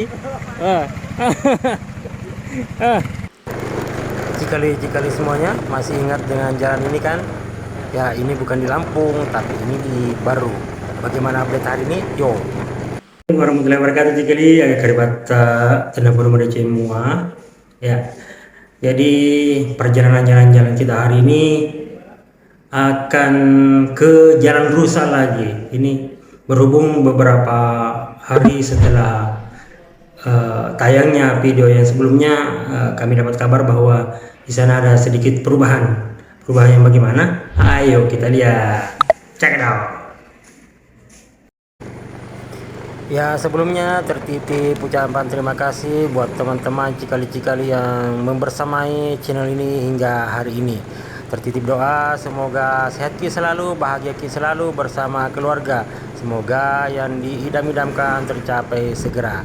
Ah. Cikali semuanya masih ingat dengan jalan ini kan? Ya, ini bukan di Lampung, tapi ini di Baru. Bagaimana update hari ini? Yo. Warahmatullahi wabarakatuh Cikali, agak keribata tenang belum ada semua. Ya. Jadi perjalanan jalan-jalan kita hari ini akan ke Jalan Rusa lagi. Ini berhubung beberapa hari setelah tayangnya video yang sebelumnya, kami dapat kabar bahwa di sana ada sedikit perubahan. Perubahan yang bagaimana? Ayo kita lihat. Check it out. Ya, sebelumnya tertitip ucapan terima kasih buat teman-teman Cikali-Cikali yang membersamai channel ini hingga hari ini. Tertitip doa semoga sehat ki selalu, bahagia ki selalu bersama keluarga. Semoga yang diidam-idamkan tercapai segera.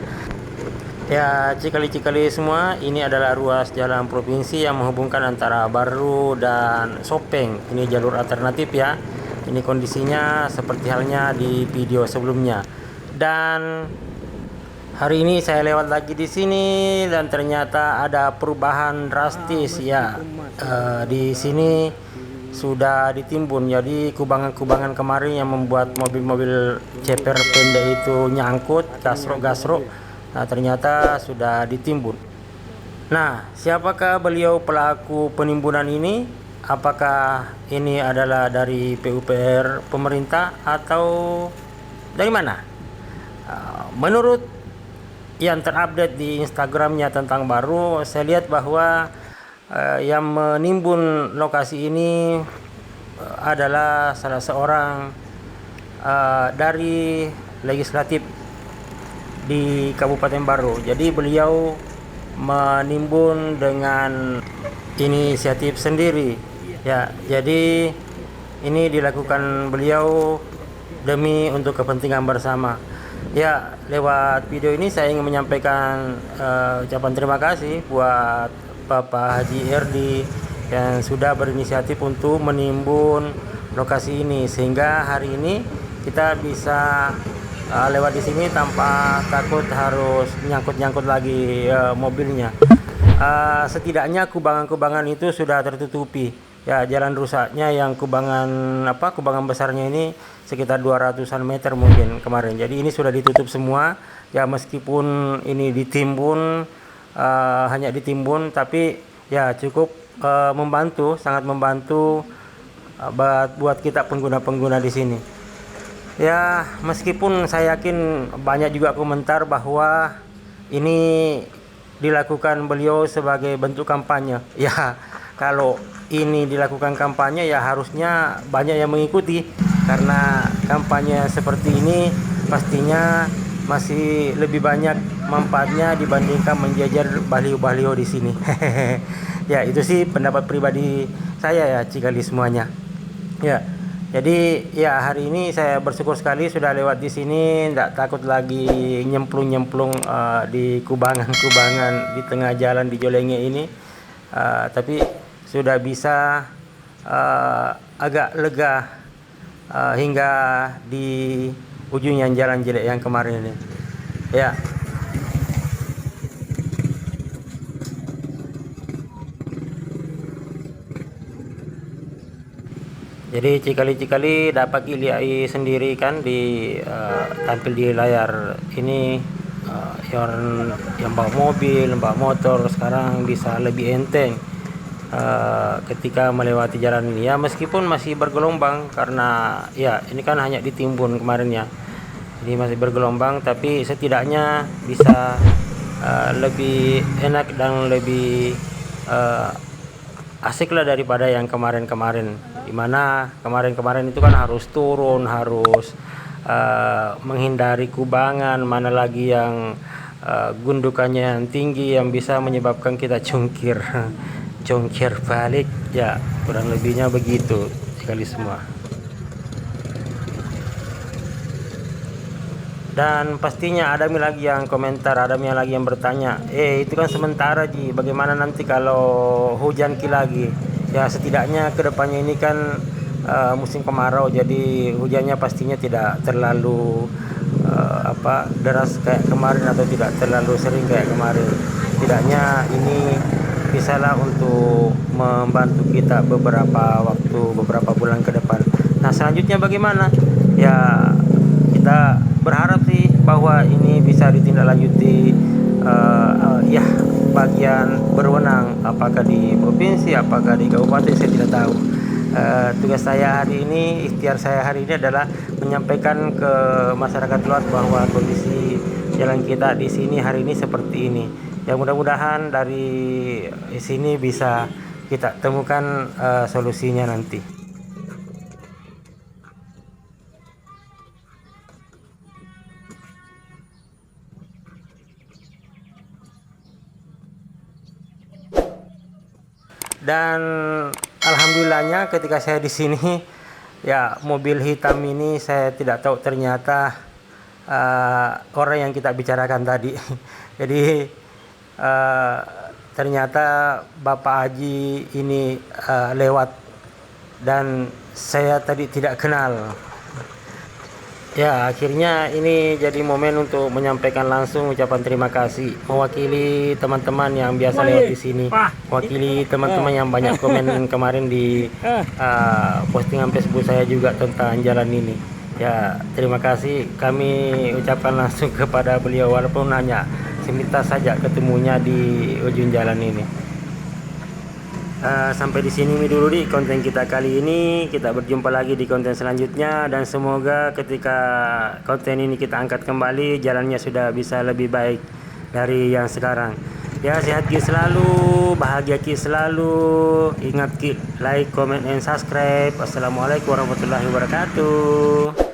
Ya, Cikali-Cikali semua, ini adalah ruas jalan provinsi yang menghubungkan antara Baru dan Sopeng. Ini jalur alternatif ya. Ini kondisinya seperti halnya di video sebelumnya. Dan hari ini saya lewat lagi di sini dan ternyata ada perubahan drastis ya. Di sini sudah ditimbun, jadi kubangan-kubangan kemarin yang membuat mobil-mobil ceper pendek itu nyangkut gasrok-gasrok, nah ternyata sudah ditimbun. Nah, siapakah beliau pelaku penimbunan ini? Apakah ini adalah dari PUPR pemerintah atau dari mana? Menurut yang terupdate di Instagramnya tentang Baru, saya lihat bahwa yang menimbun lokasi ini adalah salah seorang dari legislatif di Kabupaten Baru. Jadi beliau menimbun dengan inisiatif sendiri ya. Jadi ini dilakukan beliau demi untuk kepentingan bersama. Ya, lewat video ini saya ingin menyampaikan ucapan terima kasih buat Bapak Haji Erdi yang sudah berinisiatif untuk menimbun lokasi ini, sehingga hari ini kita bisa lewat di sini tanpa takut harus nyangkut-nyangkut lagi mobilnya. Setidaknya kubangan-kubangan itu sudah tertutupi. Ya, jalan rusaknya yang kubangan besarnya ini sekitar 200-an meter mungkin kemarin. Jadi ini sudah ditutup semua. Ya, meskipun ini ditimbun, hanya ditimbun, tapi ya cukup membantu, sangat membantu buat kita pengguna-pengguna di sini. Ya, meskipun saya yakin banyak juga komentar bahwa ini dilakukan beliau sebagai bentuk kampanye. Ya, kalau ini dilakukan kampanye ya harusnya banyak yang mengikuti, karena kampanye seperti ini pastinya masih lebih banyak manfaatnya dibandingkan menjajar baliho-baliho di sini. Ya, itu sih pendapat pribadi saya ya, Cikali semuanya. Ya. Jadi ya hari ini saya bersyukur sekali sudah lewat di sini, tidak takut lagi nyemplung-nyemplung di kubangan-kubangan di tengah jalan di Jolenge ini, tapi sudah bisa agak lega hingga di ujungnya jalan jelek yang kemarin ini. Ya. Jadi Cikali-Cikali dapat dilihat sendiri kan di tampil di layar ini, yang bawa mobil, bawa motor sekarang bisa lebih enteng ketika melewati jalan ini ya, meskipun masih bergelombang karena ya ini kan hanya ditimbun kemarin ya. Jadi masih bergelombang, tapi setidaknya bisa lebih enak dan lebih asik lah daripada yang kemarin-kemarin, dimana kemarin-kemarin itu kan harus turun, harus menghindari kubangan, mana lagi yang gundukannya yang tinggi yang bisa menyebabkan kita cungkir cungkir balik ya, kurang lebihnya begitu sekali semua. Dan pastinya ada lagi yang komentar, ada lagi yang bertanya, itu kan sementara Ji, bagaimana nanti kalau hujan lagi? Ya setidaknya kedepannya ini kan musim kemarau, jadi hujannya pastinya tidak terlalu deras kayak kemarin atau tidak terlalu sering kayak kemarin. Setidaknya ini bisalah untuk membantu kita beberapa waktu, beberapa bulan ke depan. Nah, selanjutnya bagaimana? Ya, kita berharap sih bahwa ini bisa ditindaklanjuti, ya bagian berwenang, apakah di provinsi, apakah di kabupaten, saya tidak tahu. Tugas saya hari ini, ikhtiar saya hari ini adalah menyampaikan ke masyarakat luas bahwa kondisi jalan kita di sini hari ini seperti ini. Ya, mudah-mudahan dari sini bisa kita temukan solusinya nanti. Dan alhamdulillahnya ketika saya di sini, ya mobil hitam ini saya tidak tahu ternyata orang yang kita bicarakan tadi. Jadi ternyata Bapak Haji ini lewat dan saya tadi tidak kenal. Ya, akhirnya ini jadi momen untuk menyampaikan langsung ucapan terima kasih mewakili teman-teman yang biasa lewat di sini, mewakili teman-teman yang banyak komen kemarin di postingan Facebook saya juga tentang jalan ini. Ya, terima kasih kami ucapkan langsung kepada beliau, walaupun hanya seminta saja ketemunya di ujung jalan ini. Sampai di sini dulu di konten kita kali ini. Kita berjumpa lagi di konten selanjutnya, dan semoga ketika konten ini kita angkat kembali, jalannya sudah bisa lebih baik dari yang sekarang. Ya, sehat ki selalu, bahagia ki selalu. Ingat ki like, comment, and subscribe. Assalamualaikum warahmatullahi wabarakatuh.